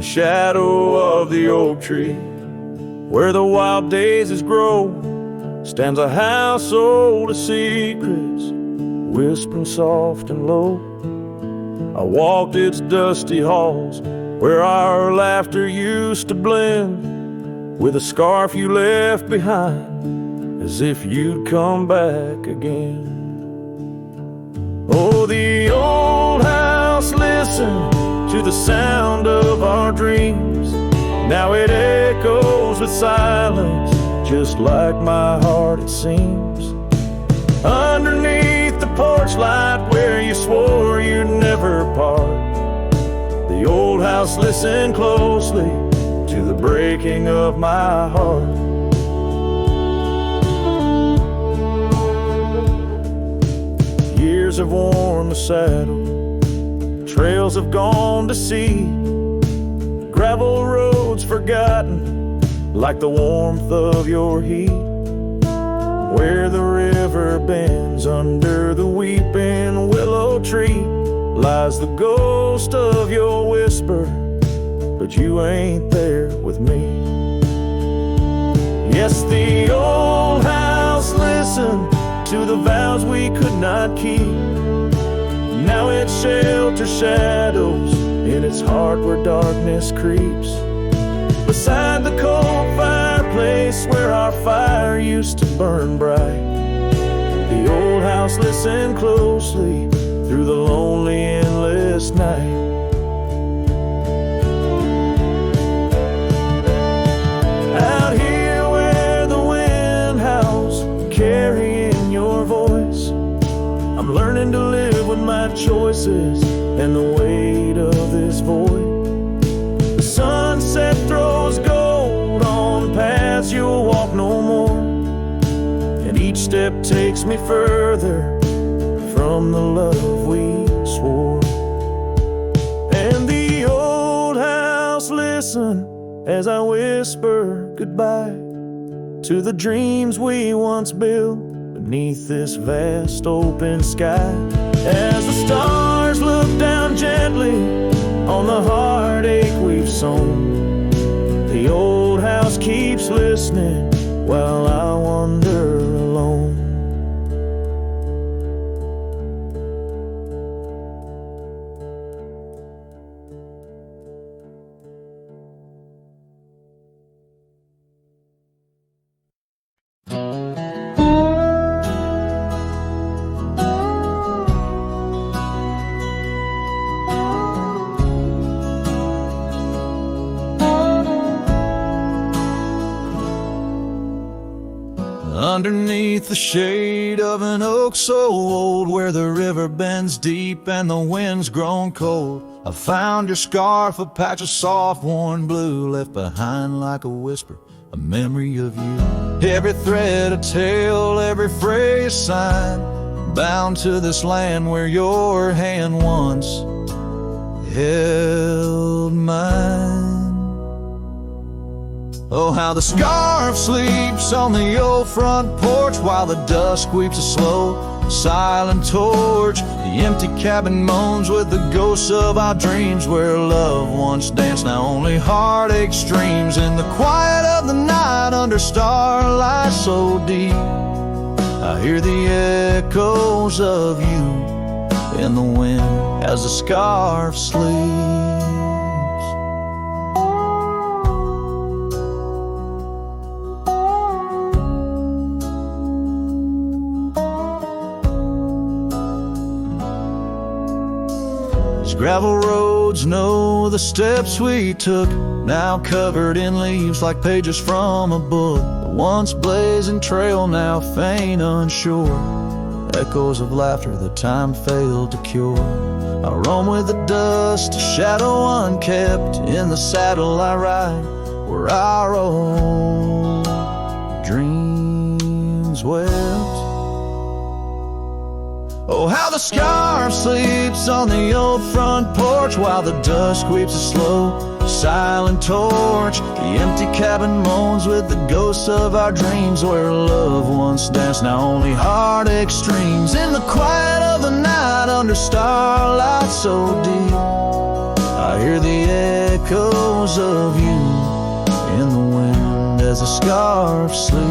shadow of the oak tree, where the wild daisies grow, stands a house old of secrets, whispering soft and low. I walked its dusty halls, where our laughter used to blend with a scarf you left behind, as if you'd come back again. Oh, the old house listened to the sound of our dreams. Now it echoes with silence, just like my heart it seems. Underneath the porch light where you swore you'd never part, the old house listened closely to the breaking of my heart. Years have worn the saddle, trails have gone to seed, gravel roads forgotten like the warmth of your heat. Where the river bends under the weeping willow tree lies the ghost of your whisper, but you ain't there with me. Yes, the old house listened to the vows we could not keep. Now it shelters shadows in its heart where darkness creeps. Beside the cold fireplace where our fire used to burn bright, the old house listened closely through the lonely endless night. Out here where the wind howls, carrying your voice, I'm learning to live with my choices and the weight of this void. The sunset throws gold on paths you'll walk no more, and each step takes me further from the love we swore. And the old house listen as I whisper goodbye to the dreams we once built beneath this vast open sky. As the stars look down gently on the heartache we've sown, the old house keeps listening while I wander alone. Underneath the shade of an oak so old, where the river bends deep and the wind's grown cold, I found your scarf, a patch of soft worn blue, left behind like a whisper, a memory of you. Every thread a tale, every phrase sign, bound to this land where your hand once held mine. Oh, how the scarf sleeps on the old front porch while the dusk weeps a slow, silent torch. The empty cabin moans with the ghosts of our dreams, where love once danced, now only heartache streams. In the quiet of the night under starlight so deep, I hear the echoes of you in the wind as the scarf sleeps. Gravel roads know the steps we took, now covered in leaves like pages from a book. The once blazing trail now faint unsure, echoes of laughter that time failed to cure. I roam with the dust, a shadow unkept, in the saddle I ride where our old dreams wept. Oh, how the scarf sleeps on the old front porch while the dusk weeps a slow, silent torch. The empty cabin moans with the ghosts of our dreams, where love once danced, now only heartache streams. In the quiet of the night under starlight so deep, I hear the echoes of you in the wind as the scarf sleeps.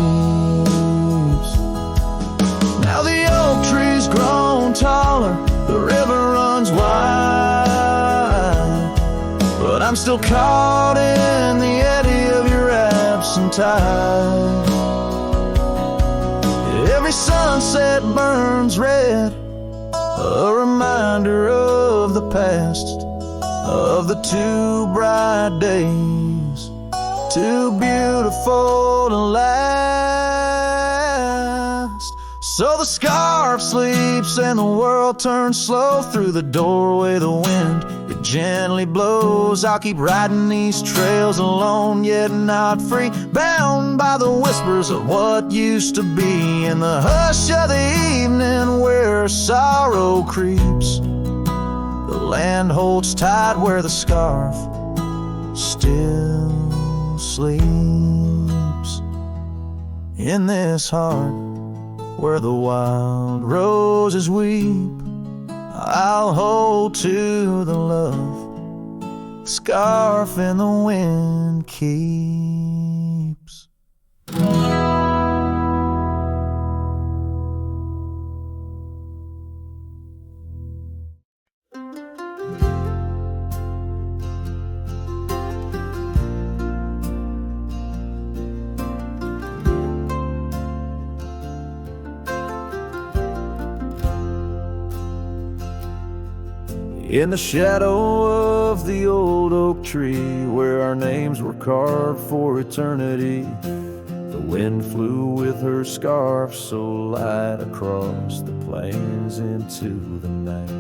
Now the oak tree's grown taller, the river runs wide, but I'm still caught in the eddy of your absent tide. Every sunset burns red, a reminder of the past, of the two bright days, too beautiful to last. So the scarf sleeps and the world turns slow. Through the doorway the wind, it gently blows. I'll keep riding these trails alone, yet not free, bound by the whispers of what used to be. In the hush of the evening where sorrow creeps, the land holds tight where the scarf still sleeps. In this heart where the wild roses weep, I'll hold to the love scarf in the wind keeps. In the shadow of the old oak tree, where our names were carved for eternity, the wind flew with her scarf so light across the plains into the night.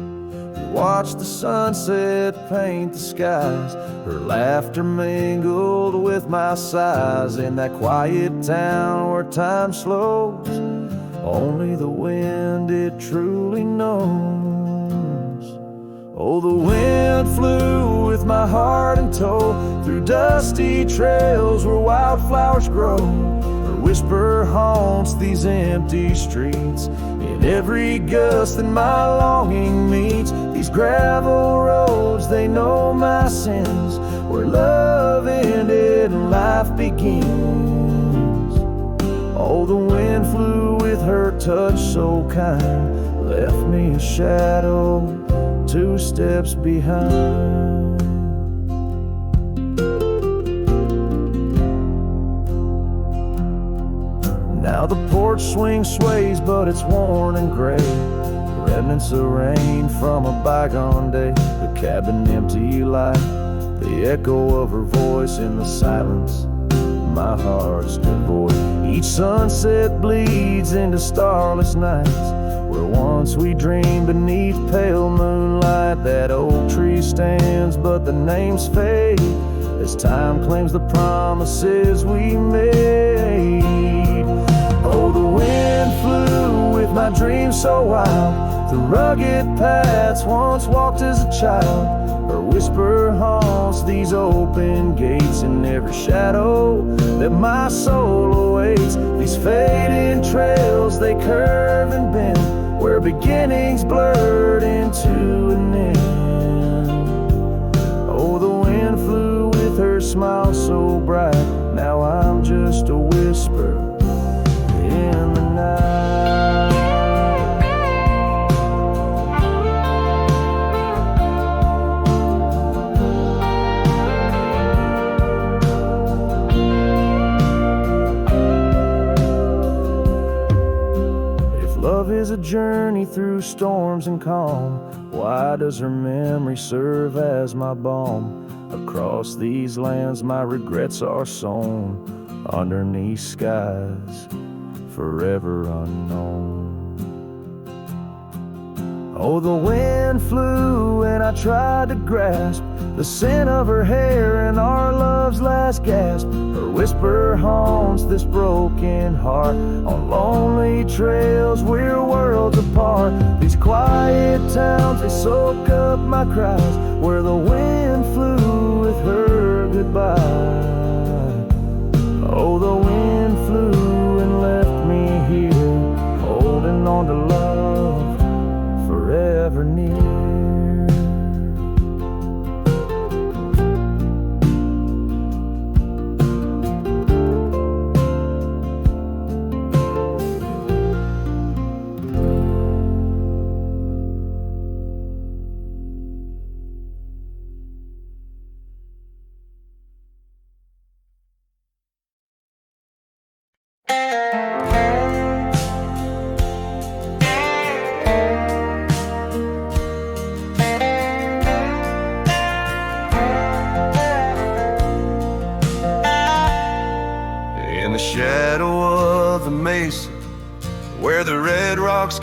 We watched the sunset paint the skies, her laughter mingled with my sighs. In that quiet town where time slows, only the wind it truly knows. Oh, the wind flew with my heart in tow, through dusty trails where wildflowers grow. Her whisper haunts these empty streets, in every gust that my longing meets. These gravel roads, they know my sins, where love ended and life begins. Oh, the wind flew with her touch so kind, left me a shadow 2 steps behind. Now the porch swing sways, but it's worn and gray, remnants of rain from a bygone day. The cabin empty like the echo of her voice in the silence, my heart's devoid. Each sunset bleeds into starless nights, where once we dreamed beneath pale moonlight. That oak tree stands, but the names fade as time claims the promises we made. Oh, the wind flew with my dreams so wild, through rugged paths once walked as a child. Her whisper haunts these open gates, in every shadow that my soul awaits. These fading trails, they curve and bend, where beginnings blurred into an end. Oh, the wind flew with her smile so bright, now I'm just a whisper in the night. Love is a journey through storms and calm, why does her memory serve as my balm? Across these lands my regrets are sown, underneath skies forever unknown. Oh, the wind flew and I tried to grasp the scent of her hair and our love's last gasp. Her whisper haunts this broken heart, on lonely trails we're worlds apart. These quiet towns, they soak up my cries, where the wind flew with her goodbye. Oh, the wind flew and left me here, holding on to love forever near.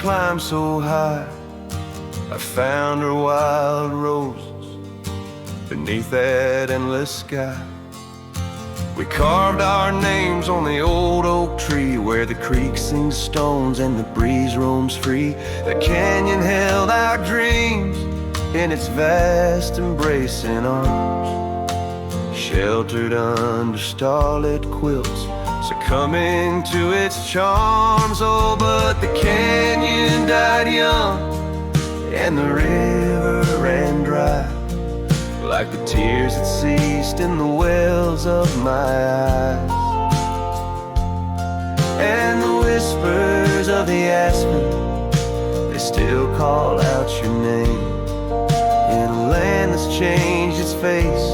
climbed so high, I found her wild roses beneath that endless sky. We carved our names on the old oak tree where the creek sings stones and the breeze roams free. The canyon held our dreams in its vast embracing arms, sheltered under starlit quilts, succumbing to its charms. Oh, but the canyon died young and the river ran dry, like the tears that ceased in the wells of my eyes. And the whispers of the aspen, they still call out your name, in a land that's changed its face,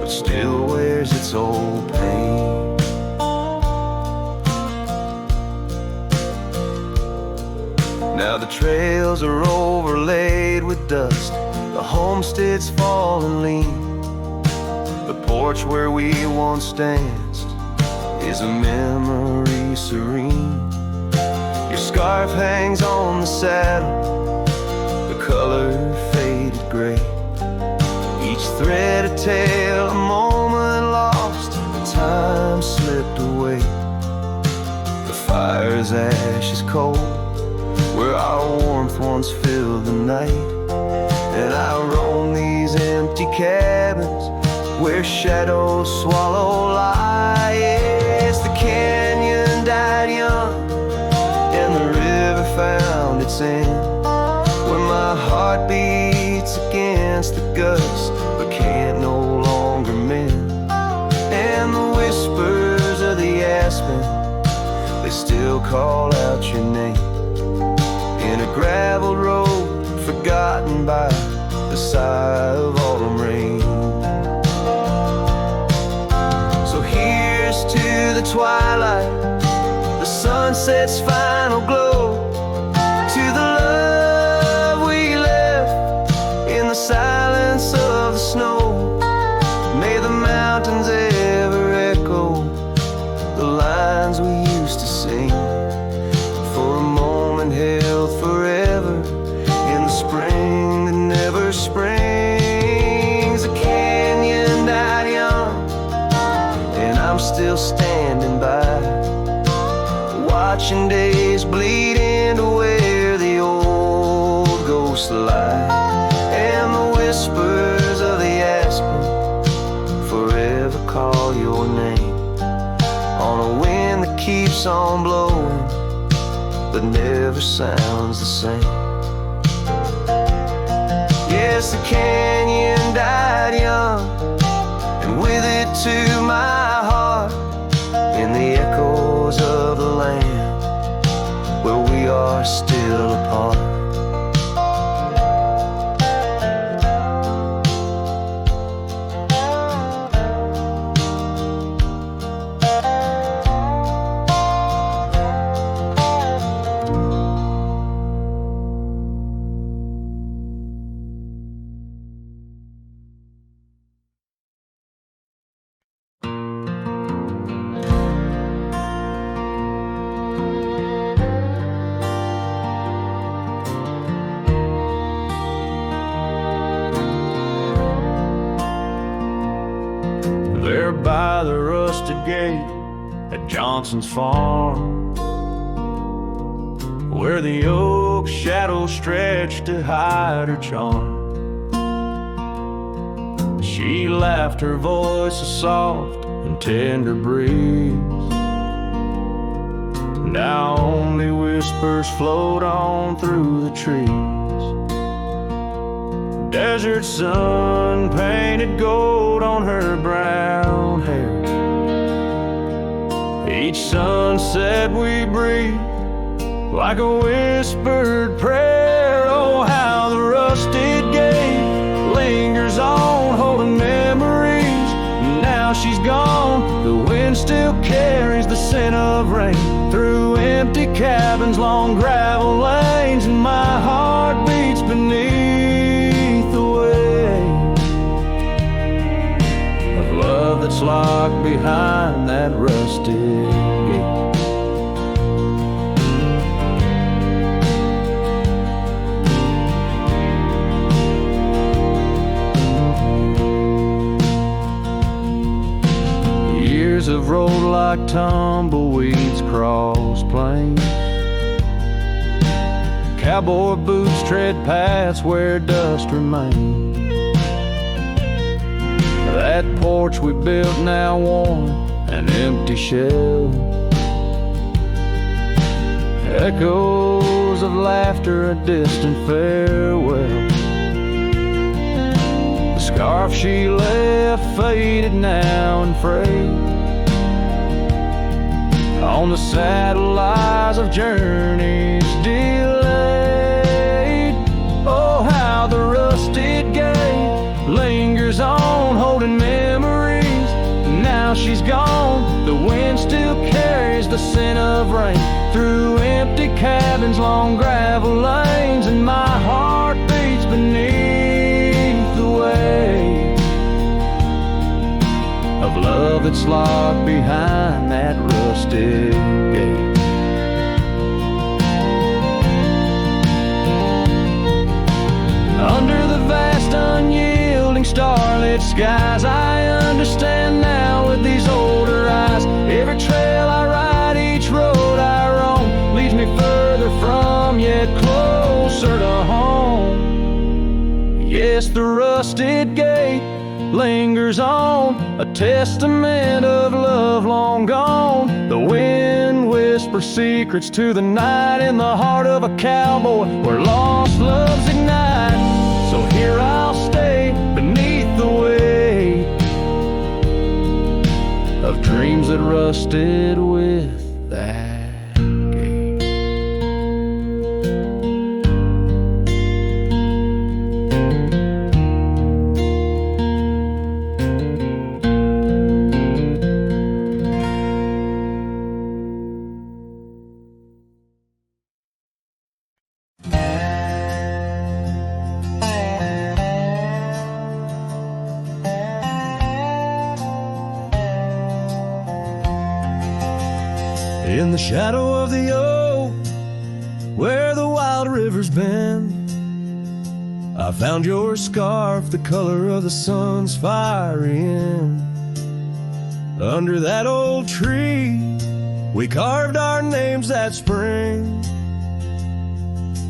but still wears its old pain. Now the trails are overlaid with dust, the homestead's fallen lean. The porch where we once danced is a memory serene. Your scarf hangs on the saddle, the color faded gray. Each thread a tale, a moment lost, time slipped away. The fire's ashes cold, where our warmth once filled the night. And I roam these empty cabins where shadows swallow light. Yes, the canyon died young and the river found its end, where my heart beats against the gust but can't no longer mend. And the whispers of the aspen, they still call out your name, in a gravel road forgotten by the sigh of autumn rain. So here's to the twilight, the sunset's final glow, to the love we left in the silence of the snow. May the mountains ever echo the lines we used to sing, for a moment held forever in the spring that never springs. The canyon died young and I'm still standing by, watching days bleed into where the old ghosts lie. And the whispers of the aspen forever call your name, on a wind that keeps on blowing but never sounds the same. Yes, the canyon died young, and with it to my heart, in the echoes of the land where we are still apart. There by the rusted gate at Johnson's farm, where the oak shadows stretched to hide her charm, she laughed, her voice a soft and tender breeze. Now only whispers float on through the trees. Desert sun painted gold on her brown hair. Each sunset we breathe like a whispered prayer. Oh, how the rusted gate lingers on, holding memories. Now she's gone, the wind still carries the scent of rain through empty cabins, long gravel lanes, and my heart beats beneath the weight of love that's locked behind that rusted gate. tumbleweeds cross plains. Cowboy boots tread paths where dust remains. That porch we built now worn, an empty shell. Echoes of laughter, a distant farewell. The scarf she left faded now and frayed. On the saddle lies of journeys delayed. Oh, how the rusted gate lingers on, holding memories. Now she's gone, the wind still carries the scent of rain through empty cabins, long gravel lanes, and my heart beats beneath the weight of love that's locked behind that rusted gate. Under the vast unyielding starlit skies, I understand now with these older eyes. Every trail I ride, each road I roam, leads me further from, yet closer to home. Yes, the rusted gate lingers on, a testament of love long gone. The wind whispers secrets to the night in the heart of a cowboy where lost loves ignite. So here I'll stay beneath the weight of dreams that rusted with that gate. In the shadow of the oak, where the wild river's been, I found your scarf, the color of the sun's fiery end. Under that old tree, we carved our names that spring.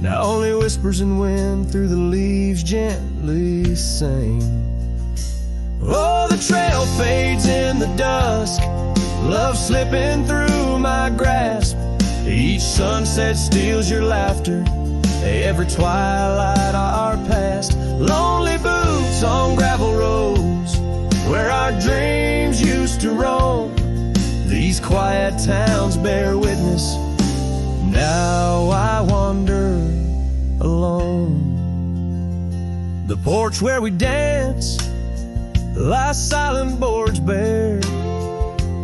Now only whispers and wind through the leaves gently sing. Oh, the trail fades in the dusk, love slipping through my grasp. Each sunset steals your laughter, every twilight our past. Lonely boots on gravel roads, where our dreams used to roam. These quiet towns bear witness, now I wander alone. The porch where we dance lies silent boards bare.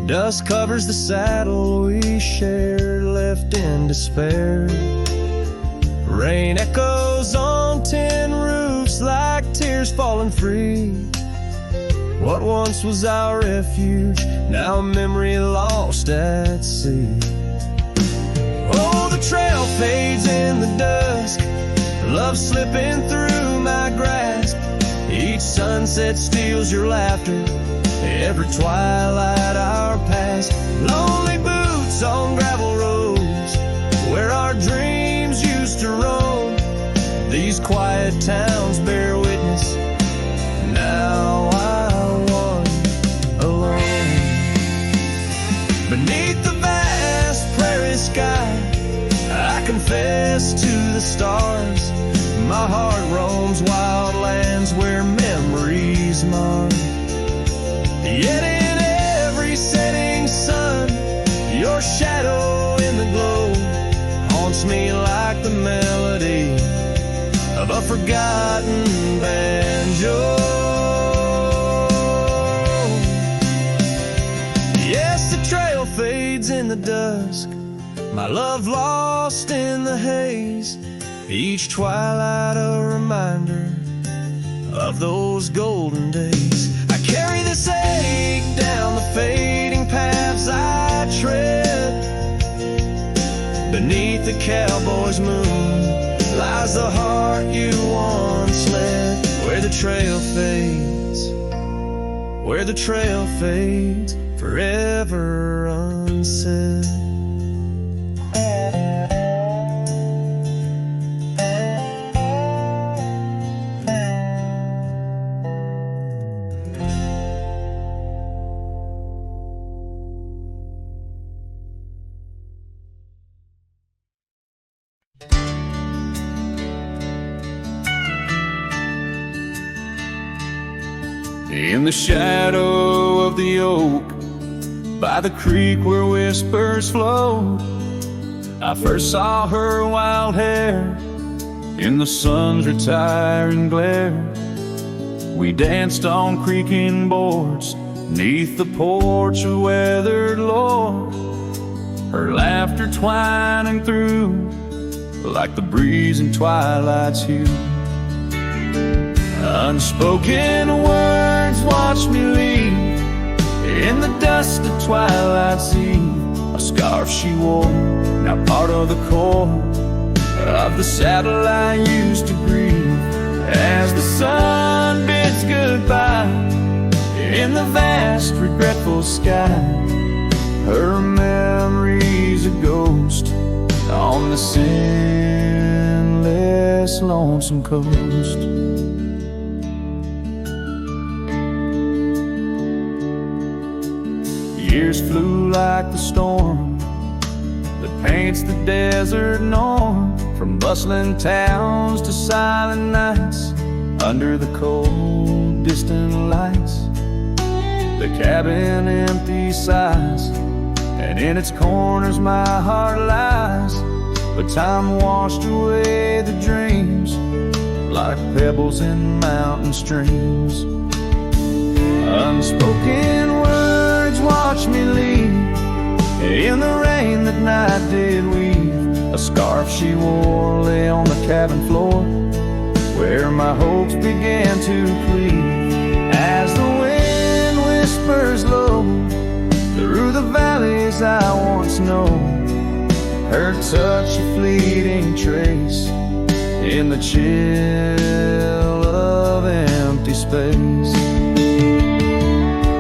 Dust covers the saddle we shared, left in despair. Rain echoes on tin roofs like tears falling free. What once was our refuge, now a memory lost at sea. Oh, the trail fades in the dusk, love slipping through my grasp. Each sunset steals your laughter, every twilight our past. Lonely boots on gravel roads, where our dreams used to roam. These quiet towns bear witness, now I wander alone. Beneath the vast prairie sky, I confess to the stars. My heart roams wild lands where memories mar. Yet in every setting sun, your shadow in the glow haunts me like the melody of a forgotten banjo. Yes, the trail fades in the dusk, my love lost in the haze. Each twilight a reminder of those golden days. I carry this ache down the fading paths I tread. Beneath the cowboy's moon lies the heart you once led. Where the trail fades, where the trail fades, forever unsaid. In the shadow of the oak, by the creek where whispers flowed, I first saw her wild hair in the sun's retiring glare. We danced on creaking boards neath the porch of weathered lore, her laughter twining through like the breeze in twilight's hue. Unspoken words watched me leave in the dust of twilight's eve. A scarf she wore, now part of the core of the saddle I used to grieve. As the sun bids goodbye in the vast regretful sky, her memory's a ghost on this endless lonesome coast. Years flew like the storm that paints the desert norm, from bustling towns to silent nights under the cold distant lights. The cabin empty sighs, and in its corners my heart lies. But time washed away the dreams like pebbles in mountain streams. Unspoken words watch me leave in the rain that night did weave. A scarf she wore lay on the cabin floor where my hopes began to cleave. As the wind whispers low through the valleys I once known, her touch a fleeting trace in the chill of empty space.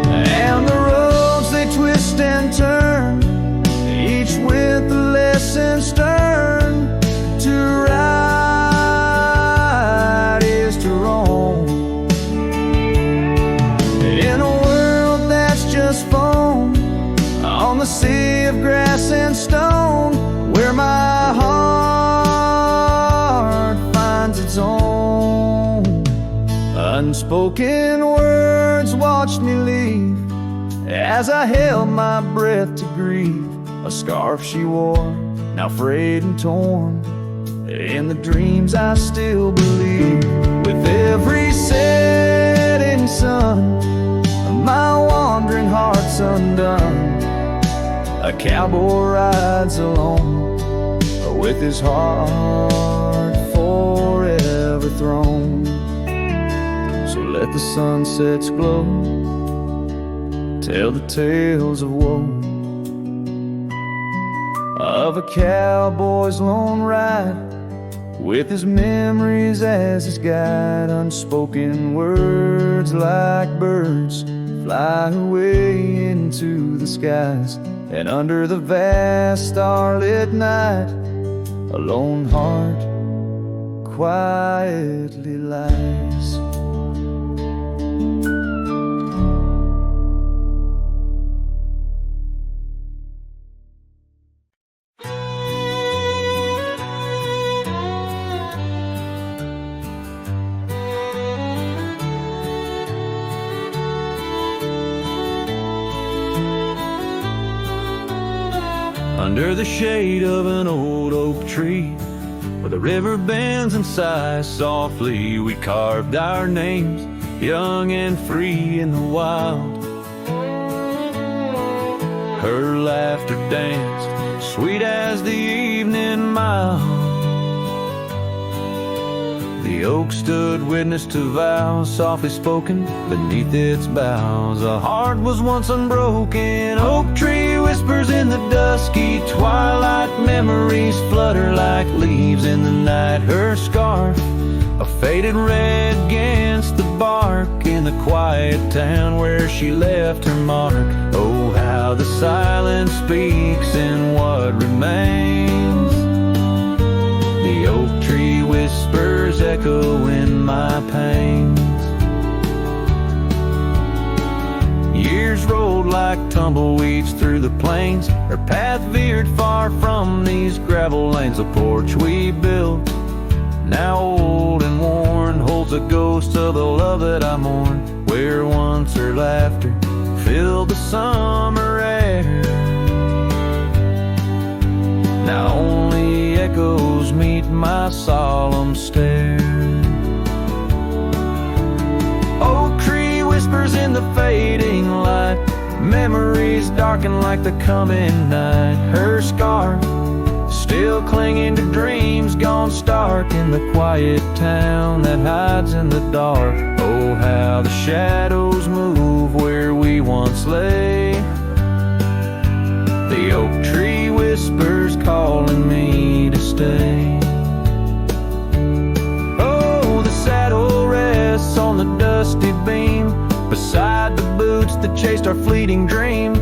And the roads they twist and turn, each with a lesson stern. To ride is to roam in a world that's just foam on the sea of grass and stone, where my heart finds its own. Unspoken words watched me leave as I held my breath to grieve. A scarf she wore, now frayed and torn, in the dreams I still believe. With every setting sun, my wandering heart's undone. A cowboy rides alone, with his heart forever thrown. So let the sunsets glow, tell the tales of woe, of a cowboy's lone ride, with his memories as his guide. Unspoken words like birds fly away into the skies, and under the vast starlit night, a lone heart quietly lies. Under the shade of an old oak tree, where the river bends and sighs softly, we carved our names, young and free in the wild. Her laughter danced, sweet as the evening mild. The oak stood witness to vows softly spoken beneath its boughs. A heart was once unbroken. Oak tree whispers in the dusky twilight. Memories flutter like leaves in the night. Her scarf, a faded red against the bark in the quiet town where she left her mark. Oh, how the silence speaks in what remains. The oak tree whispers echo in my pains. Years rolled like tumbleweeds through the plains. Her path veered far from these gravel lanes. The porch we built, now old and worn, holds a ghost of the love that I mourn. Where once her laughter filled the summer air, now only echoes meet my solemn stare. Oak tree whispers in the fading light, memories darken like the coming night. Her scar still clinging to dreams gone stark in the quiet town that hides in the dark. Oh, how the shadows move where we once lay. The oak tree whispers calling me to stay. Oh, the saddle rests on the dusty beam beside the boots that chased our fleeting dream.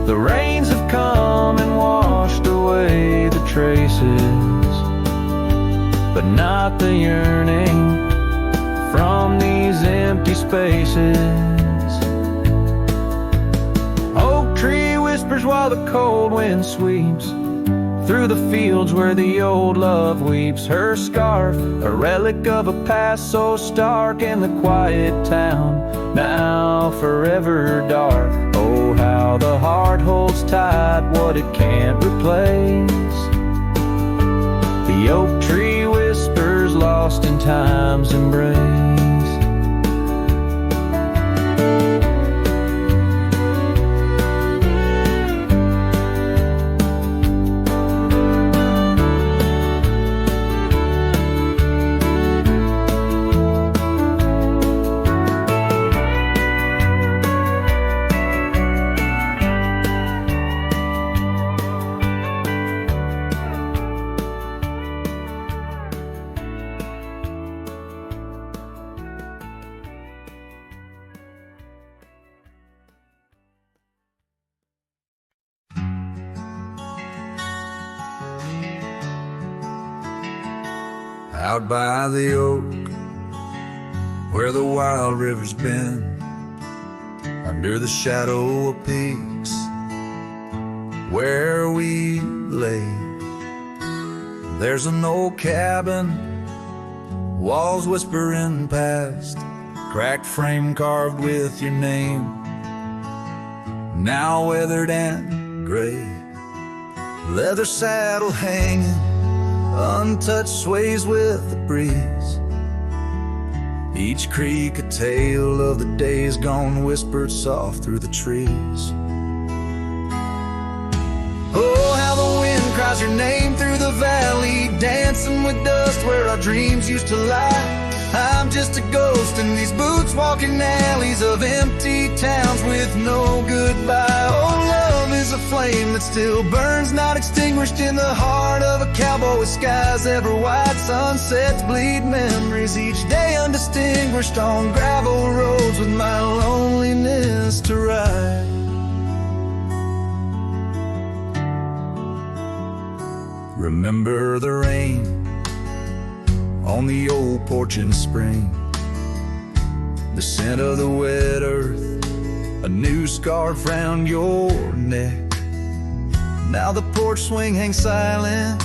The rains have come and washed away the traces, but not the yearning from these empty spaces. Oak tree whispers while the cold wind sweeps through the fields where the old love weeps. Her scarf, a relic of a past so stark in the quiet town, now forever dark. Oh, how the heart holds tight what it can't replace. The oak tree whispers lost in time's embrace. Out by the oak, where the wild river's been, under the shadow of peaks, where we lay, there's an old cabin, walls whispering past, cracked frame carved with your name, now weathered and gray, leather saddle hanging, untouched sways with the breeze. Each creek a tale of the days gone, whispered soft through the trees. Oh, how the wind cries your name through the valley, dancing with dust where our dreams used to lie. I'm just a ghost in these boots, walking alleys of empty towns with no goodbye. Oh, love is a flame that still burns, not extinguished in the heart of a cowboy with skies ever white. Sunsets bleed memories each day undistinguished on gravel roads with my loneliness to ride. Remember the rain on the old porch in spring, the scent of the wet earth, a new scarf round your neck. Now the porch swing hangs silent,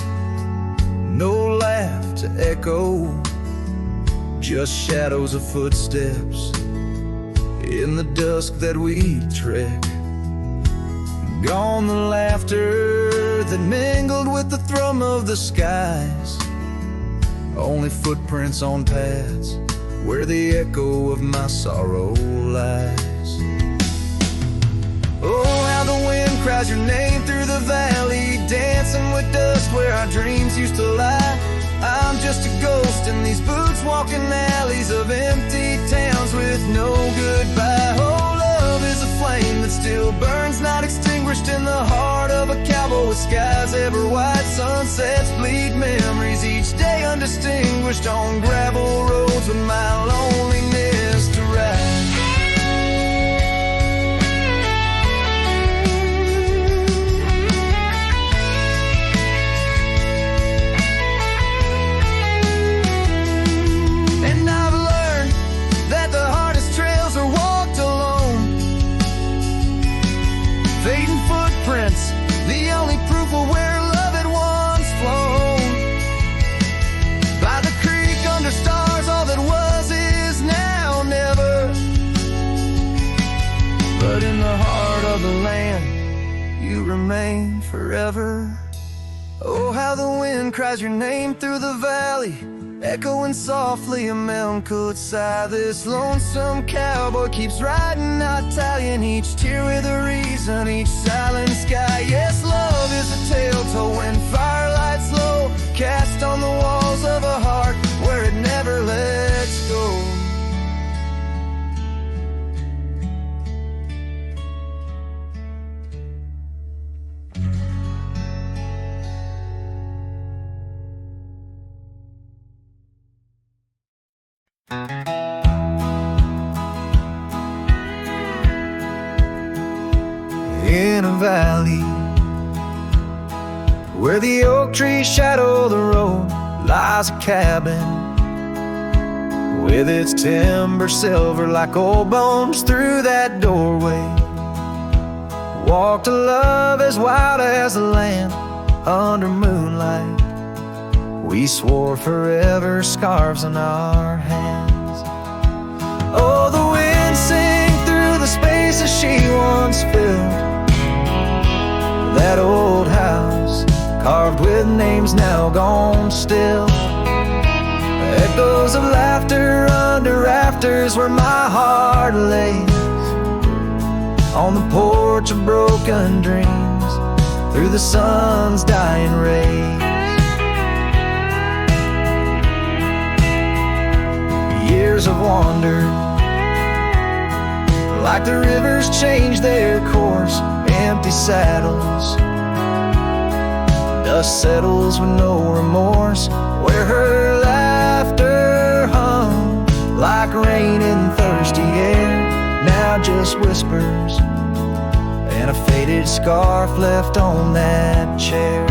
no laugh to echo, just shadows of footsteps in the dusk that we trek. Gone the laughter that mingled with the thrum of the skies, only footprints on paths where the echo of my sorrow lies. Oh, how the wind cries your name through the valley, dancing with dust where our dreams used to lie. I'm just a ghost in these boots, walking alleys of empty towns with no goodbye. Oh, love is a flame that still burns, not extinguished in the heart of a cowboy with skies ever white. Sunsets bleed memories each day undistinguished on gravel roads with my loneliness remain forever. Oh, how the wind cries your name through the valley, echoing softly a melancholy sigh. This lonesome cowboy keeps riding Italian, each tear with a reason, each silent sky. Yes, love is a tale told when firelights low, cast on the walls of a heart where it never lets go. In a valley where the oak trees shadow the road lies a cabin with its timber silver like old bones. Through that doorway walked a love as wild as the land under moonlight. We swore forever, scarves on our hands. Oh, the wind sang through the spaces she once filled. That old house, carved with names now gone still. Echoes of laughter under rafters where my heart lays. On the porch of broken dreams, through the sun's dying rays. Years have wandered, like the rivers change their course. Empty saddles, dust settles with no remorse. Where her laughter hung like rain in thirsty air, now just whispers and a faded scarf left on that chair.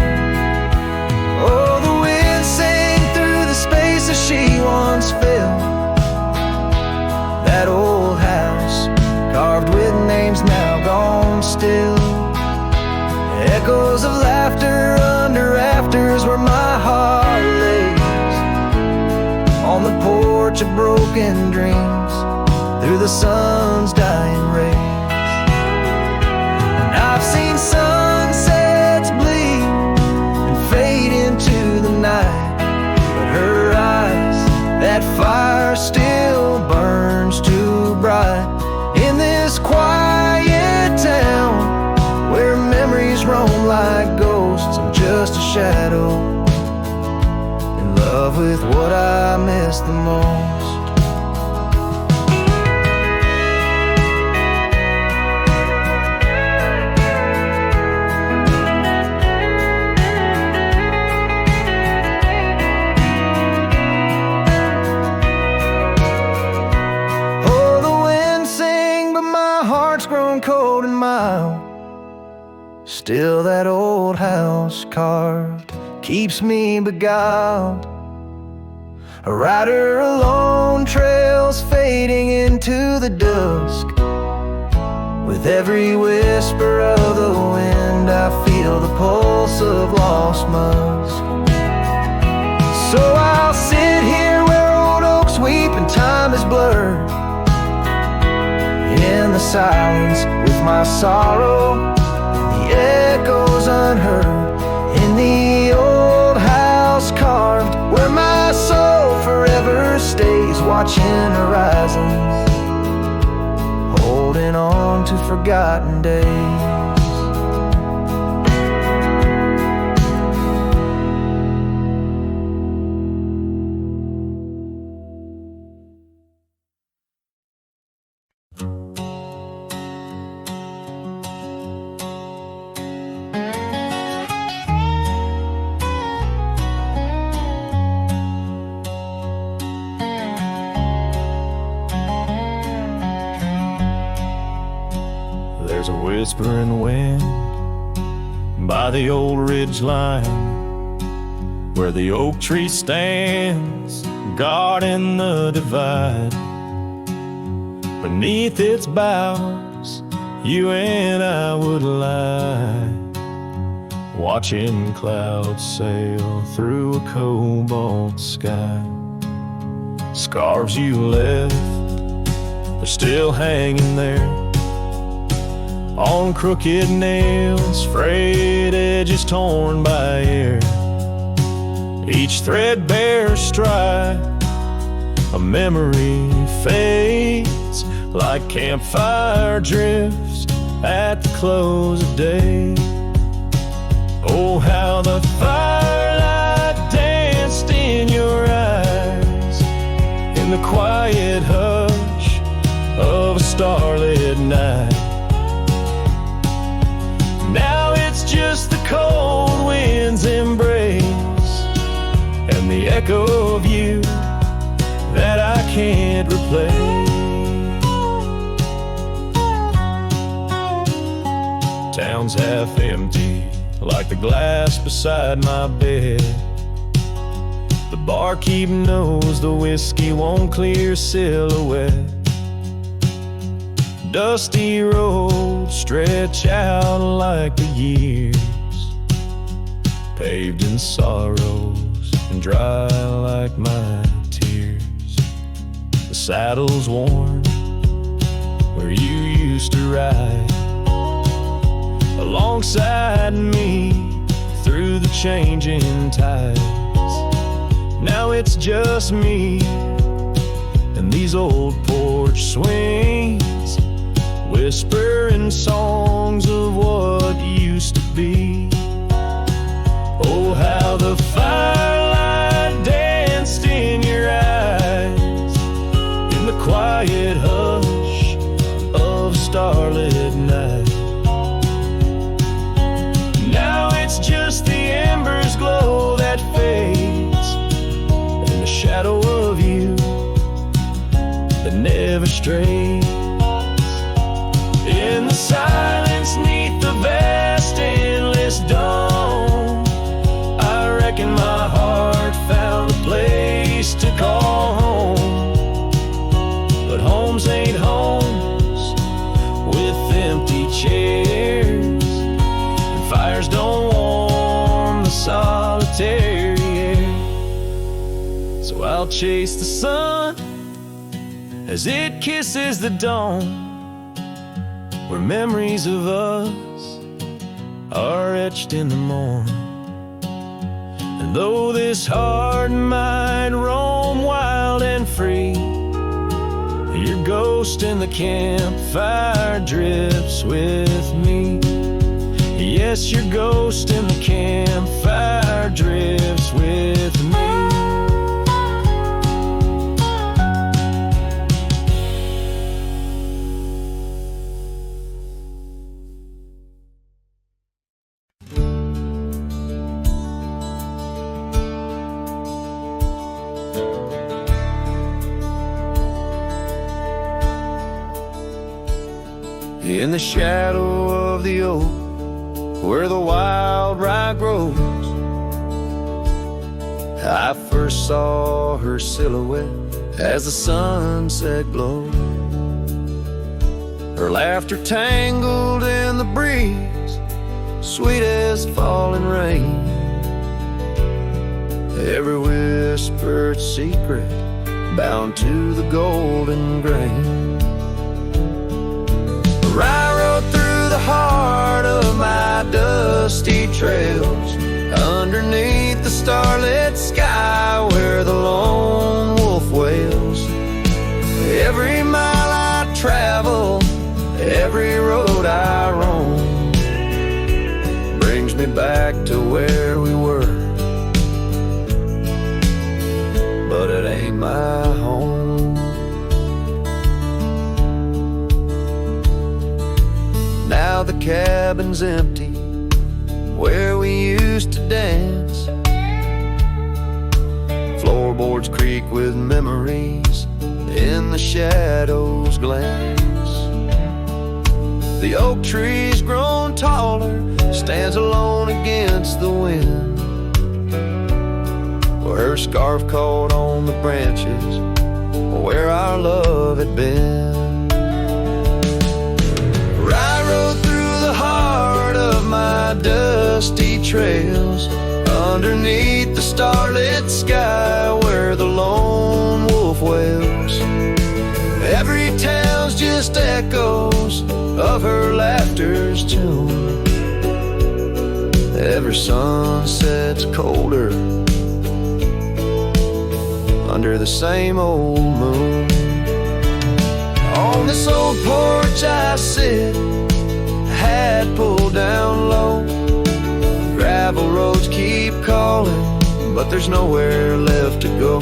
Oh, the wind sang through the spaces she once filled. That old house, carved with names now gone still. Echoes of laughter under rafters where my heart lays. On the porch of broken dreams, through the sun's dying rays. And I've seen sunsets bleed and fade into the night, but her eyes, that fire still burns too bright. In this quiet town where memories roam like ghosts, I'm just a shadow, in love with what I miss the most. Cold and mild, still that old house carved keeps me beguiled. A rider alone, trails fading into the dusk. With every whisper of the wind, I feel the pulse of lost musk. So I'll sit here where old oaks weep and time is blurred, in the silence with my sorrow, the echoes unheard. In the old house carved where my soul forever stays, watching horizons, holding on to forgotten days. There's a whispering wind by the old ridge line, where the oak tree stands guarding the divide. Beneath its boughs you and I would lie, watching clouds sail through a cobalt sky. Scarves you left are still hanging there, on crooked nails, frayed edges torn by air. Each threadbare stripe, a memory fades like campfire drifts at the close of day. Oh, how the firelight danced in your eyes in the quiet hush of a starlit night. Now it's just the cold wind's embrace and the echo of you that I can't replace. Town's half empty, like the glass beside my bed. The barkeep knows the whiskey won't clear silhouette. Dusty roads stretch out like the years, paved in sorrows and dry like my tears. The saddle's worn where you used to ride alongside me through the changing tides. Now it's just me and these old porch swings, whispering songs of what used to be. Oh, how the firelight danced in your eyes in the quiet hush of a starlit night. Now it's just the embers glow that fades and the shadow of you that never strays. In the silence neath the vast endless dome, I reckon my heart found a place to call home. But homes ain't homes with empty chairs, and fires don't warm the solitary air. So I'll chase the sun as it kisses the dawn, where memories of us are etched in the morn. And though this heart might roam wild and free, your ghost in the campfire drifts with me. Yes, your ghost in the campfire drifts with me. In the shadow of the oak, where the wild rye grows, I first saw her silhouette as the sunset glowed. Her laughter tangled in the breeze, sweet as falling rain. Every whispered secret bound to the golden grain. I rode through the heart of my dusty trails, underneath the starlit sky where the lone wolf wails. Every mile I travel, every road I roam, brings me back to where we were, but it ain't my home. Now the cabin's empty where we used to dance. Floorboards creak with memories in the shadows glance. The oak tree's grown taller, stands alone against the wind, where her scarf caught on the branches where our love had been. I rode through the heart of my dusty trails, underneath the starlit sky where the lone wolf wails. Every town's just echoes of her laughter mother's tune. Every sunset's colder under the same old moon. On this old porch I sit, hat pulled down low. Gravel roads keep calling, but there's nowhere left to go.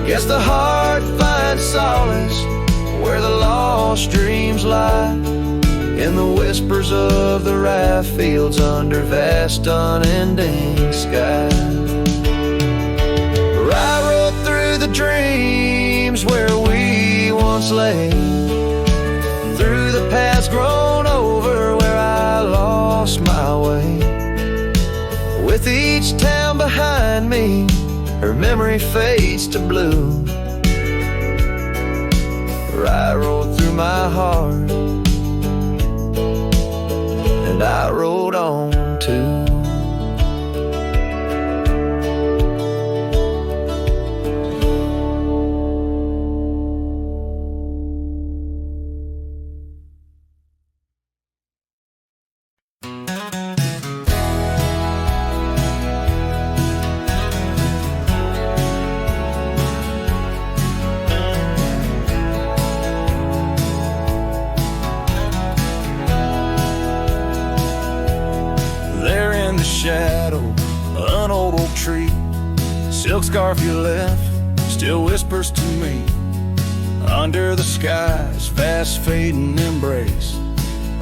Guess the heart finds solace where the lost dreams lie, in the whispers of the rye fields under vast unending sky. Where I rode through the dreams where we once lay, through the paths grown over where I lost my way. With each town behind me, her memory fades to blue. Where I rode through my heart, and I rode on too. Shadow, an old oak tree, silk scarf you left still whispers to me. Under the sky's fast fading embrace,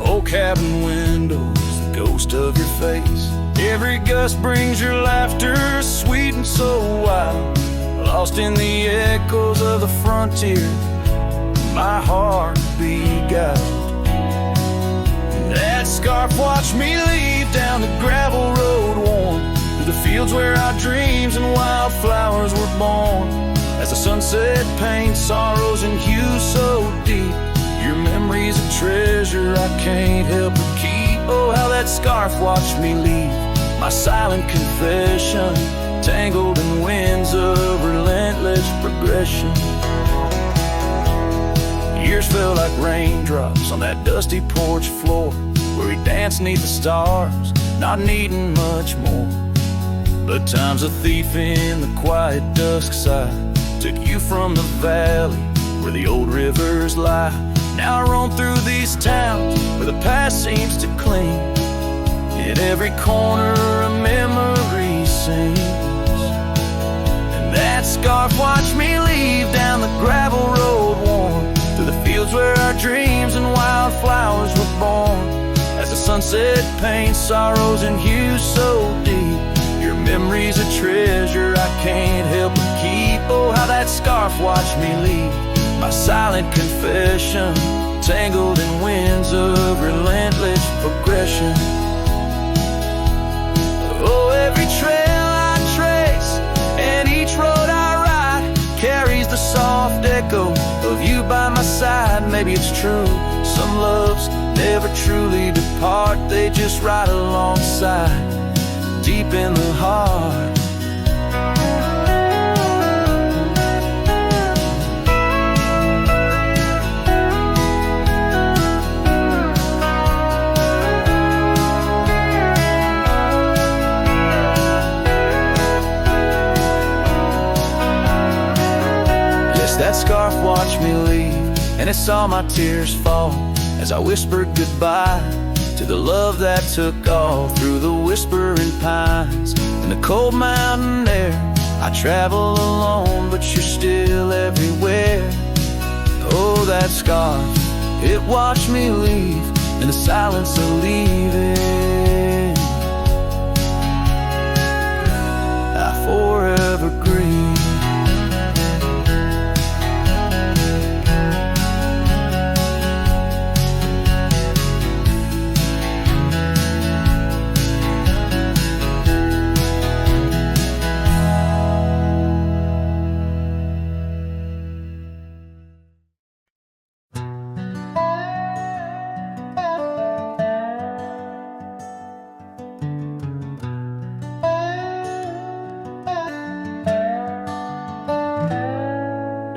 old cabin windows, the ghost of your face. Every gust brings your laughter, sweet and so wild, lost in the echoes of the frontier. My heart beguiled. That scarf watched me leave down the gravel road worn, through the fields where our dreams and wildflowers were born. As the sunset paints sorrows and hues so deep, your memory's a treasure I can't help but keep. Oh, how that scarf watched me leave, my silent confession, tangled in winds of relentless progression. Years felt like raindrops on that dusty porch floor, where we danced neath the stars, not needing much more. But time's a thief in the quiet dusk side, took you from the valley where the old rivers lie. Now I roam through these towns where the past seems to cling. In every corner a memory sings. And that scarf watched me leave down the gravel road worn, through the fields where our dreams and wildflowers were born. As the sunset paints sorrows and hues so deep, your memory's a treasure I can't help but keep. Oh, how that scarf watched me leave, my silent confession, tangled in winds of relentless progression. Oh, every trail I trace and each road I ride carries the soft echo of you by my side. Maybe it's true, some loves never truly depart, they just ride alongside, deep in the heart. Yes, that scarf watched me leave, and it saw my tears fall as I whispered goodbye to the love that took all through the whispering pines and the cold mountain air. I travel alone, but you're still everywhere. Oh, that scarf, it watched me leave in the silence of leaving. I forever grieve.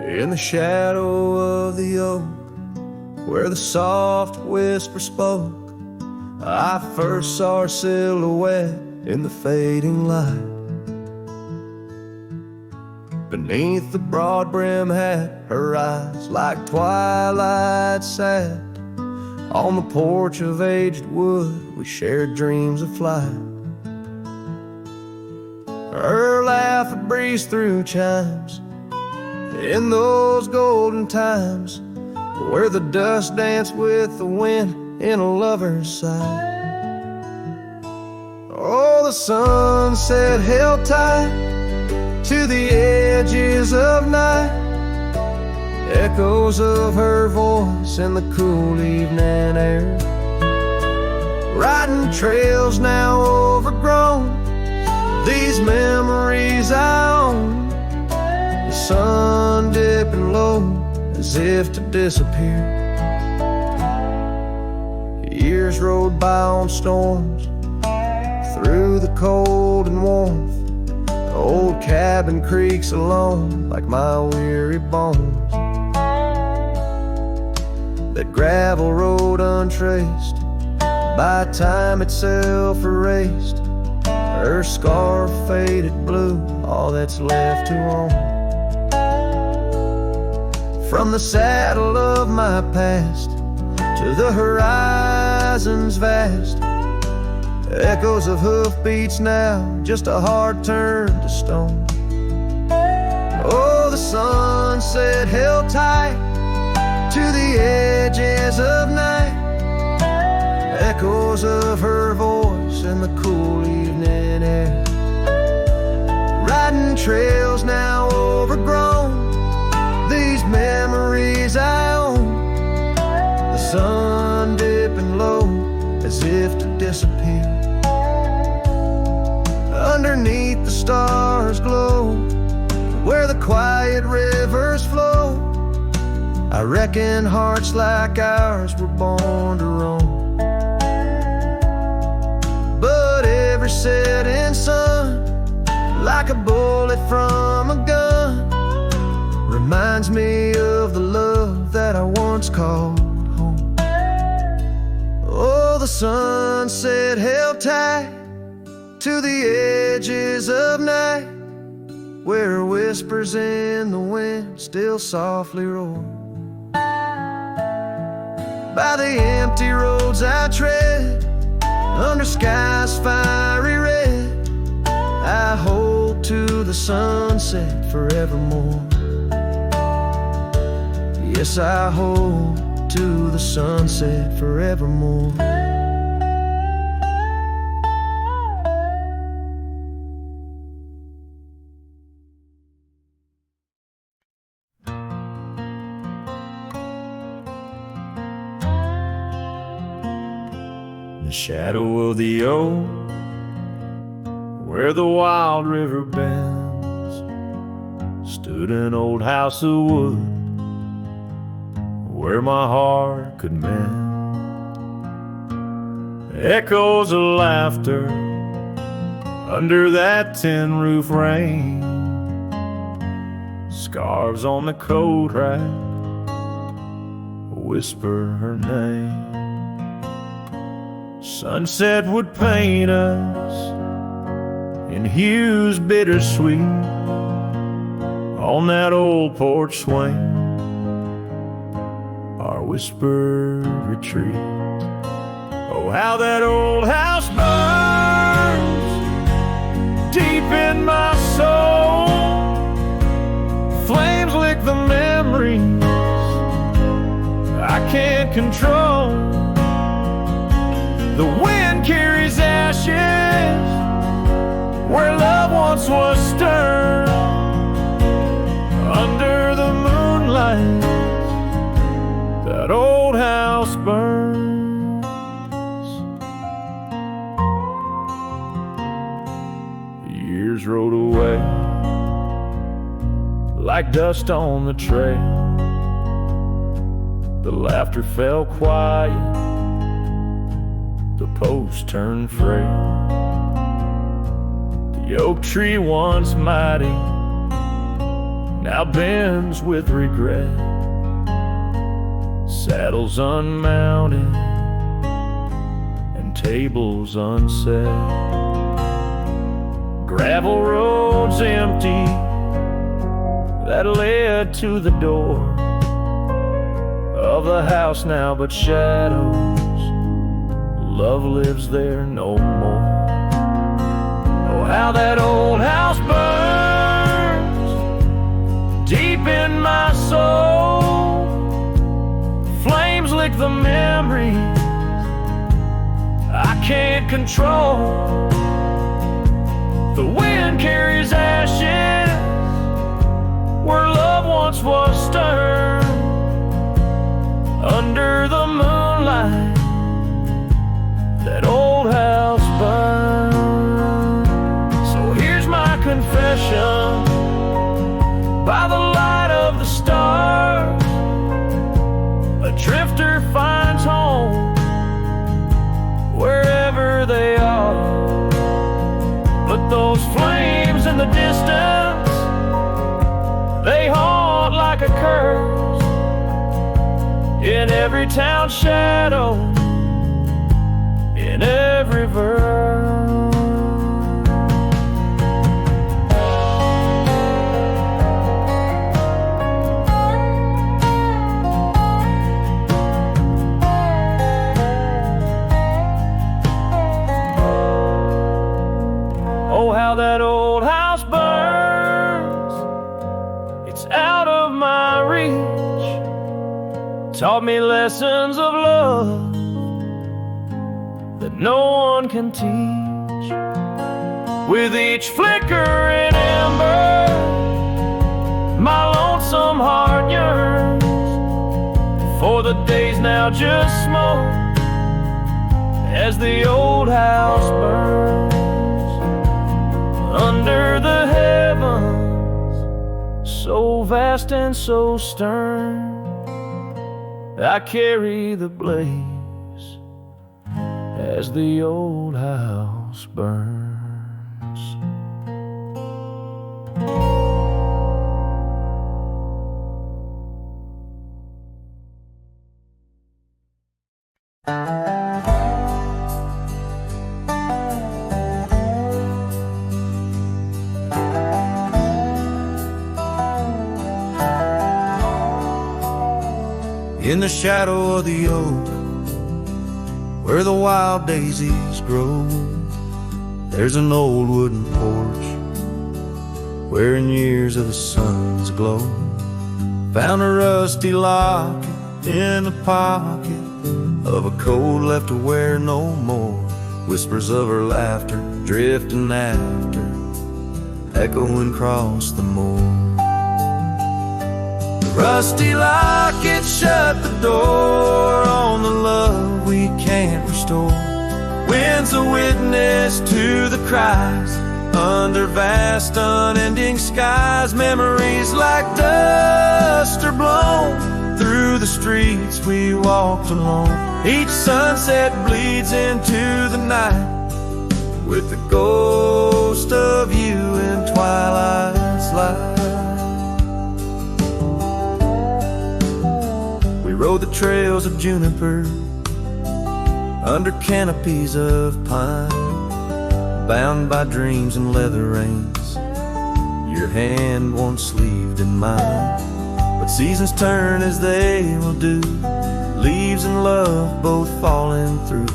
In the shadow of the oak, where the soft whisper spoke, I first saw her silhouette in the fading light. Beneath the broad brim hat, her eyes like twilight sat. On the porch of aged wood, we shared dreams of flight. Her laugh would breeze through chimes in those golden times, where the dust danced with the wind in a lover's sight. Oh, the sunset held tight to the edges of night, echoes of her voice in the cool evening air. Riding trails now overgrown, these memories I own. The sun dipping low as if to disappear. Years rode by on storms, through the cold and warmth. The old cabin creaks alone like my weary bones. That gravel road untraced, by time itself erased. Her scarf faded blue, all that's left to own. From the saddle of my past to the horizons vast, echoes of hoofbeats now, just a heart turned to stone. Oh, the sunset held tight to the edges of night, echoes of her voice in the cool evening air. Riding trails now overgrown, these memories I own. The sun dipping low as if to disappear. Underneath the stars glow, where the quiet rivers flow. I reckon hearts like ours were born to roam. But every setting sun, like a bullet from a gun, reminds me of the love that I once called home. Oh, the sunset held tight to the edges of night, where whispers in the wind still softly roar. By the empty roads I tread, under skies fiery red, I hold to the sunset forevermore. Yes, I hold to the sunset forevermore. The shadow of the oak, where the wild river bends, stood an old house of wood where my heart could mend. Echoes of laughter under that tin roof rain, scarves on the coat rack whisper her name. Sunset would paint us in hues bittersweet on that old porch swing, our whispered retreat. Oh, how that old house burns deep in my soul. Flames lick the memories I can't control. The wind carries ashes where love once was stirred. Under the moonlight, that old house burns. The years rode away like dust on the trail. The laughter fell quiet, the posts turned frail. The oak tree once mighty now bends with regret. Saddles unmounted and tables unset, gravel roads empty that led to the door of the house now, but shadows. Love lives there no more. Oh, how that old house burns deep in my soul. Flames lick the memories I can't control. The wind carries ashes where love once was stern. Under the moonlight, that old house burned. So here's my confession, by the light of the stars, a drifter finds home wherever they are. But those flames in the distance, they haunt like a curse in every town shadow, in every verse. Oh, how that old house burns. It's out of my reach. Taught me lessons of love that no one can teach. With each flickering ember, my lonesome heart yearns for the days now just smoke as the old house burns. Under the heavens, so vast and so stern, I carry the blaze as the old house burns. In the shadow of the oak, where the wild daisies grow, there's an old wooden porch where in years of the sun's glow, found a rusty locket in the pocket of a coat left to wear no more. Whispers of her laughter drifting after, echoing across the moor. Rusty locket shut the door on the love we can't restore. Wind's a witness to the cries under vast unending skies. Memories like dust are blown through the streets we walked alone. Each sunset bleeds into the night with the ghost of you in twilight's light. Rode the trails of juniper under canopies of pine, bound by dreams and leather reins, your hand once sleeved in mine. But seasons turn as they will do, leaves and love both falling through.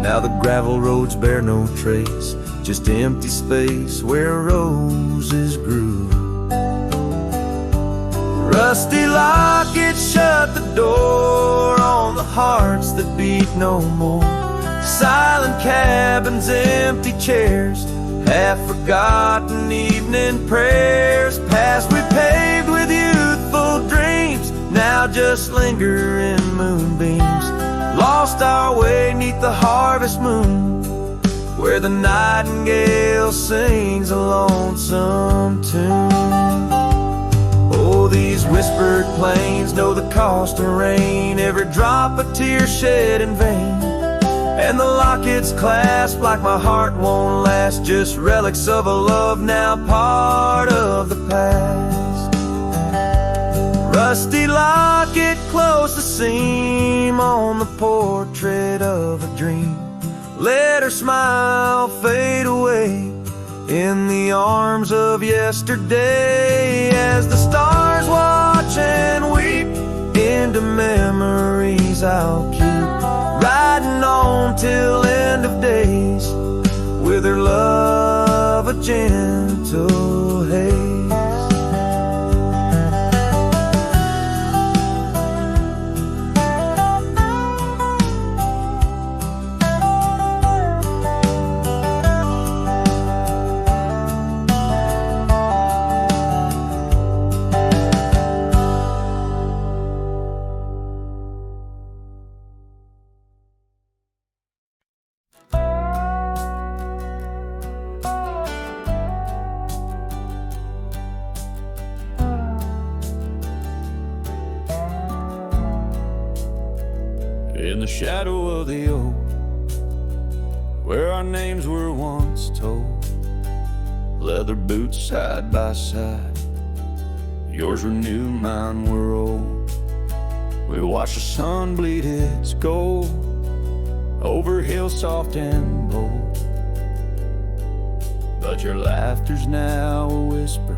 Now the gravel roads bear no trace, just empty space where roses grew. Rusty locket shut the door on the hearts that beat no more. Silent cabins, empty chairs, half-forgotten evening prayers. Past we paved with youthful dreams, now just linger in moonbeams. Lost our way 'neath the harvest moon, where the nightingale sings a lonesome tune. Oh, these whispered plains know the cost of rain, every drop a tear shed in vain. And the locket's clasped like my heart won't last, just relics of a love now part of the past. Rusty locket close the seam on the portrait of a dream. let her smile fade away in the arms of yesterday, as the stars watch and weep into memories I'll keep, riding on till end of days with her love a gentle haze. In the shadow of the oak, where our names were once told, leather boots side by side, yours were new, mine were old. We watched the sun bleed its gold over hills soft and bold, but your laughter's now a whisper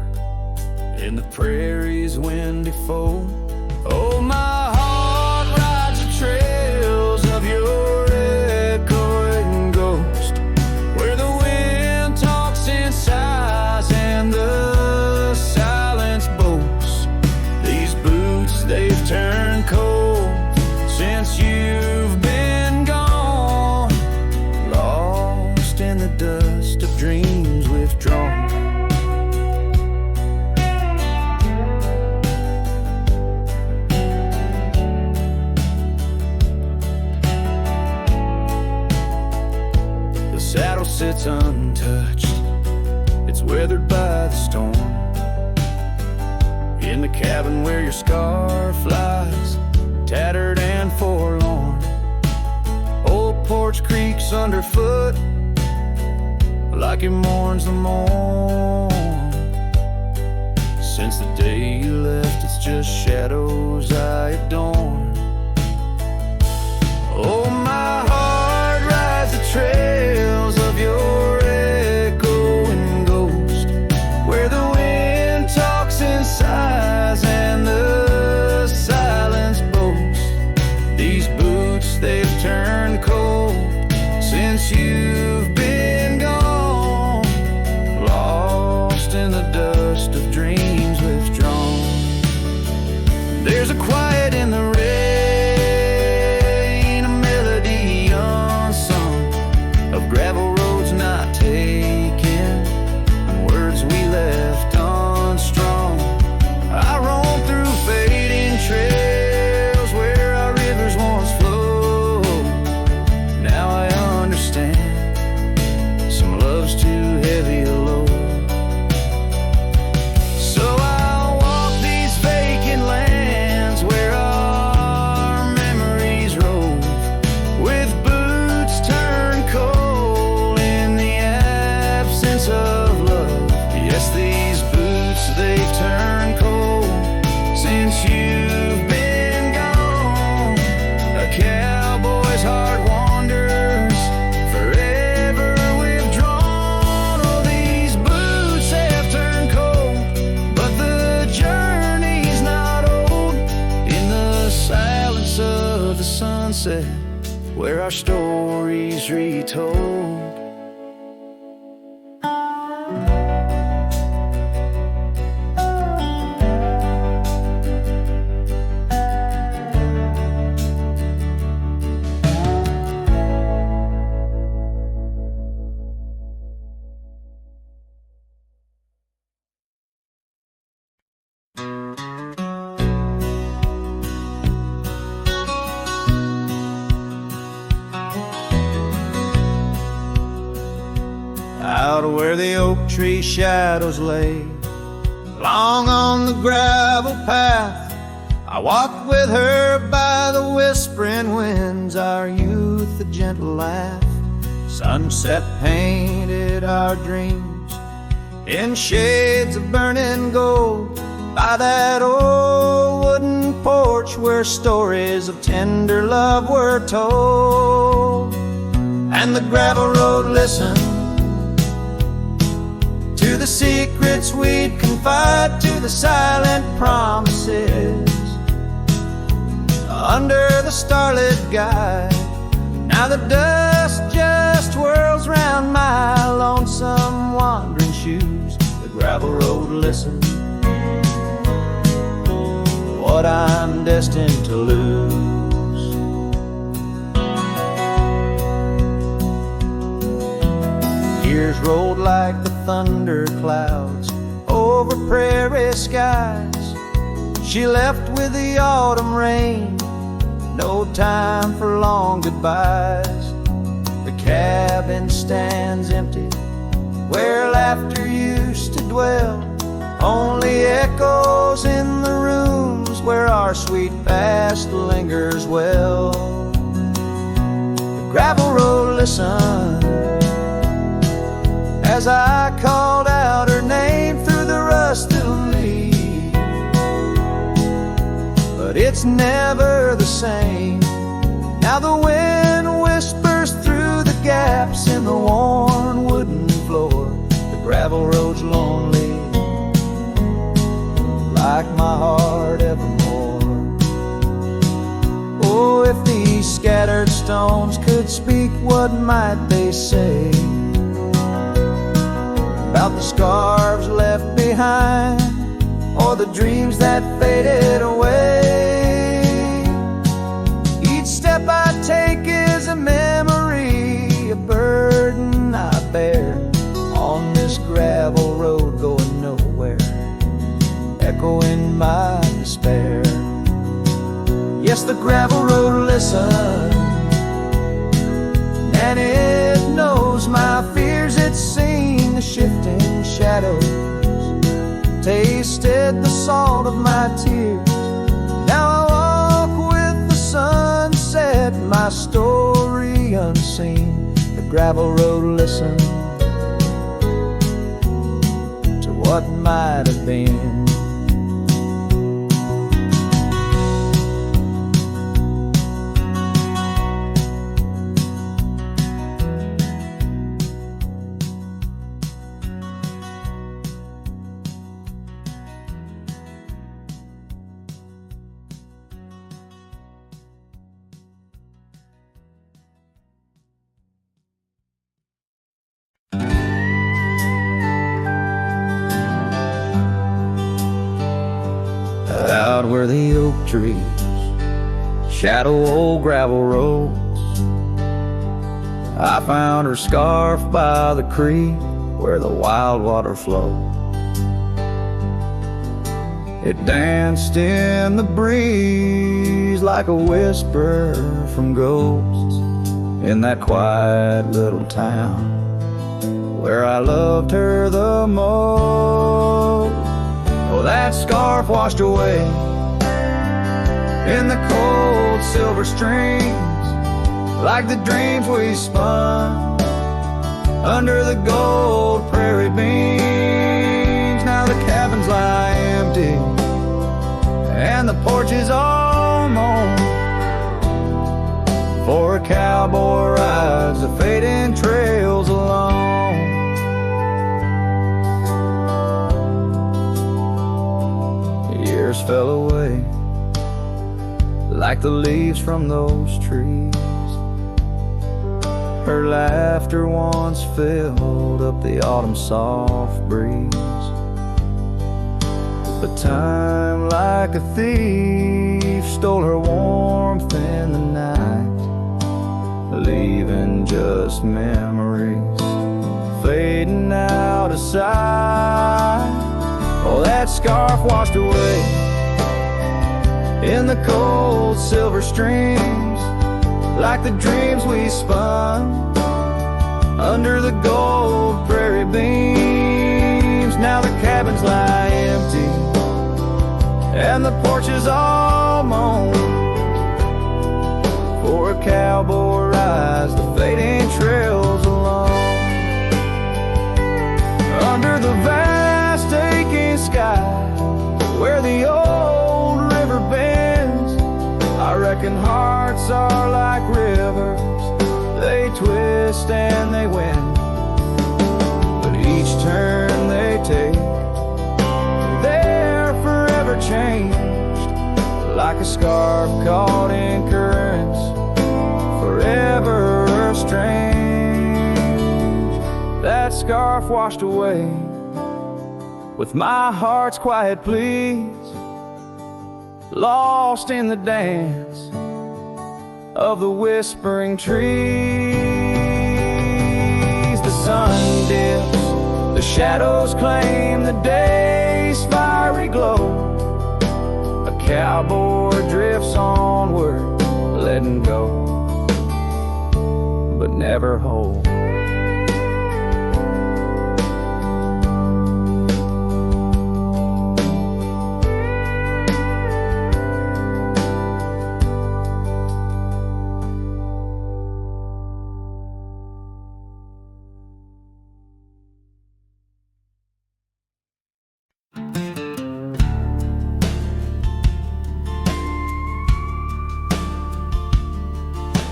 in the prairie's windy fold. Oh, my heart rides the trails of your echoing ghost, where the wind talks in sighs and the silence boasts. These boots, they've turned cold since you've been gone, lost in the dust of dreams withdrawn. Saddle sits untouched, it's weathered by the storm. In the cabin where your scar flies, tattered and forlorn, old porch creaks underfoot like it mourns the morn. Since the day you left, it's just shadows I adorn. Oh, my heart rides the trails of your echoing ghost, where the wind talks in sighs and the silence boasts. These boots, they've turned cold since you've been gone, lost in the dust of dreams withdrawn. There's a quiet in the rain, a melody unsung, of gravel roads not taken, words we left unstrung. I roam through fading trails where our rivers once flowed. Now I understand, some love's too heavy a load. So I'll walk these vacant lands where our memories rove, with boots turned cold in the absence of love. Yes, these boots, they've turned cold since you've been gone. A cowboy's heart wanders, forever withdrawn. Oh, these boots have turned cold, but the journey's not old. In the silence of the sunset, where our stories retold. Out where the oak tree shadows lay, long on the gravel path, I walked with her by the whispering winds, our youth a gentle laugh. Sunset painted our dreams in shades of burning gold, by that old wooden porch where stories of tender love were told. and the gravel road listen to the secrets we'd confide, to the silent promises under the starlit sky. Now the dust just whirls round my lonesome wandering shoes. The gravel road listen, what I'm destined to lose. Years rolled like the thunder clouds over prairie skies. She left with the autumn rain, no time for long goodbyes. The cabin stands empty where laughter used to dwell, only echoes in the rooms where our sweet past lingers well. The gravel road listened as I called out her name through the rusted leaves, but it's never the same. Now the wind whispers through the gaps in the worn wooden floor. The gravel road's lonely, like my heart evermore. Oh, if these scattered stones could speak, what might they say about the scarves left behind, or the dreams that faded away? Each step I take is a memory, a burden I bear on this gravel road going nowhere, echoing my despair. Yes, the gravel road listens, and it knows my fears. It's seen the shifting shadows, tasted the salt of my tears. Now I walk with the sunset, my story unseen. The gravel road listens to what might have been. Out where the oak trees shadow old gravel roads, I found her scarf by the creek where the wild water flowed. It danced in the breeze like a whisper from ghosts in that quiet little town where I loved her the most. Oh, that scarf washed away in the cold silver streams, like the dreams we spun under the gold prairie beams. Now the cabins lie empty and the porch is all mown, for a cowboy rides the fading trails alone. Years fell away like the leaves from those trees. Her laughter once filled up the autumn soft breeze, but time like a thief stole her warmth in the night, leaving just memories fading out of sight. Oh, that scarf washed away in the cold silver streams, like the dreams we spun under the gold prairie beams. Now the cabins lie empty and the porch is all mown, for a cowboy rides the fading trails alone. Under the vast aching sky where the old river bends, I reckon hearts are like rivers, they twist lost and they win, but each turn they take, they're forever changed, like a scarf caught in currents, forever estranged. That scarf washed away with my heart's quiet pleas, lost in the dance of the whispering trees. The sun dips, the shadows claim the day's fiery glow. A cowboy drifts onward, letting go, but never hold.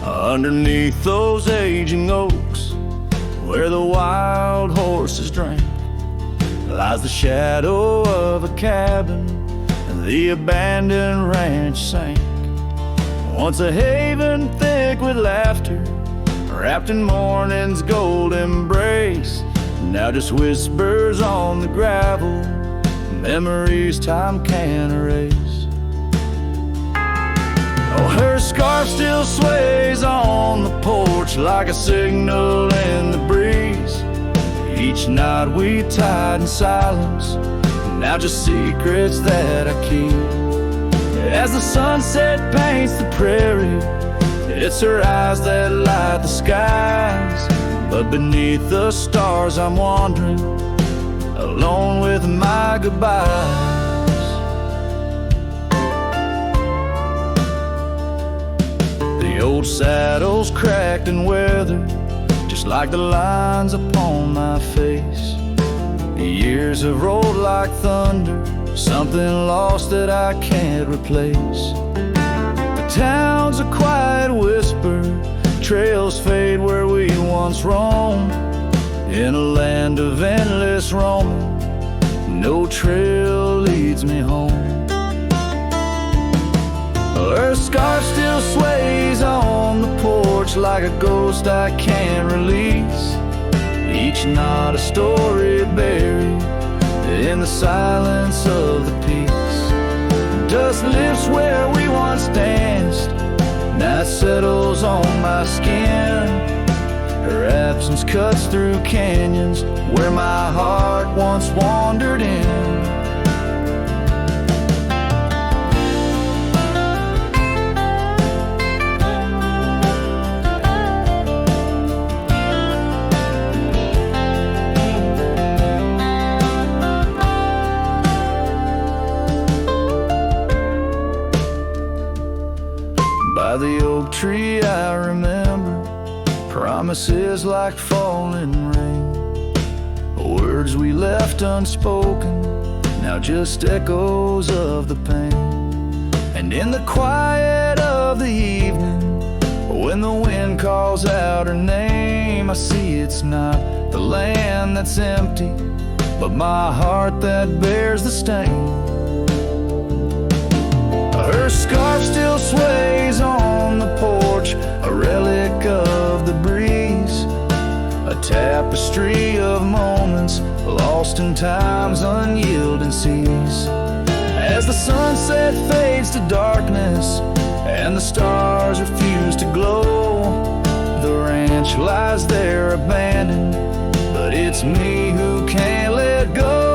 Underneath those aging oaks, where the wild horses drank, lies the shadow of a cabin, and the abandoned ranch sank. Once a haven thick with laughter, wrapped in morning's gold embrace, now just whispers on the gravel, memories time can't erase. Oh, her scarf still sways on the porch like a signal in the breeze. Each knot we tied in silence, now just secrets that I keep. As the sunset paints the prairie, it's her eyes that light the skies. But beneath the stars I'm wandering, alone with my goodbyes. The old saddle's cracked and weathered, just like the lines upon my face. The years have rolled like thunder, something lost that I can't replace. The town's a quiet whisper, trails fade where we once roamed. In a land of endless roaming, no trail leads me home. Her scarf still sways on the porch like a ghost I can't release. Each knot a story buried in the silence of the peace. Dust lifts where we once danced, night settles on my skin. Her absence cuts through canyons where my heart once wandered in. By the oak tree I remember promises like falling rain, words we left unspoken, now just echoes of the pain. And in the quiet of the evening, when the wind calls out her name, I see it's not the land that's empty, but my heart that bears the stain. Her scarf still sways on the porch, a relic of the breeze, a tapestry of moments lost in time's unyielding seas. As the sunset fades to darkness and the stars refuse to glow, the ranch lies there abandoned, but it's me who can't let go.